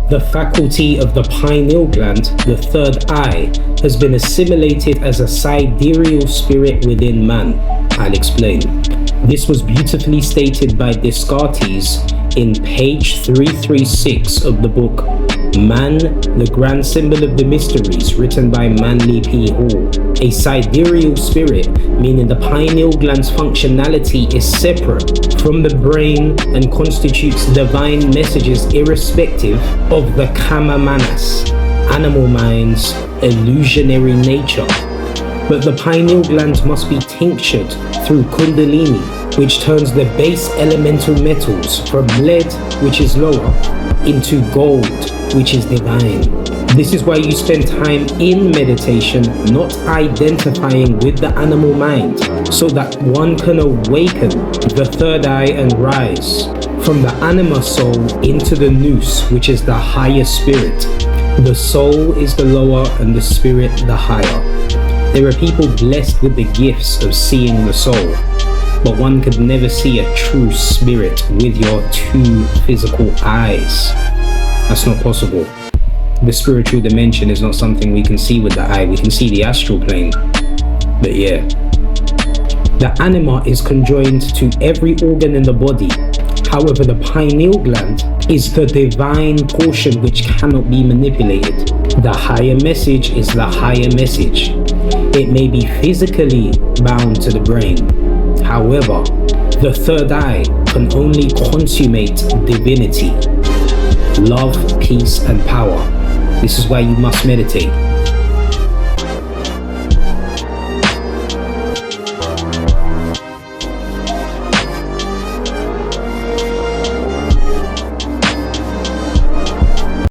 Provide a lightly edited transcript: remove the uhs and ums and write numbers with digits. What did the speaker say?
The faculty of the pineal gland, the third eye, has been assimilated as a sidereal spirit within man. I'll explain. This was beautifully stated by Descartes in page 336 of the book Man, the Grand Symbol of the Mysteries, written by Manly P. Hall. A sidereal spirit, meaning the pineal gland's functionality is separate from the brain and constitutes divine messages irrespective of the kama manas, animal mind's illusionary nature. But the pineal gland must be tinctured through kundalini, which turns the base elemental metals from lead, which is lower, into gold, which is divine. This is why you spend time in meditation, not identifying with the animal mind, so that one can awaken the third eye and rise from the anima soul into the nous, which is the higher spirit. The soul is the lower and the spirit the higher. There are people blessed with the gifts of seeing the soul, but one could never see a true spirit with your two physical eyes. That's not possible. The spiritual dimension is not something we can see with the eye. We can see the astral plane. But yeah. The anima is conjoined to every organ in the body. However, the pineal gland is the divine portion which cannot be manipulated. The higher message is the higher message. It may be physically bound to the brain. However, the third eye can only consummate divinity, love, peace, and power. This is why you must meditate.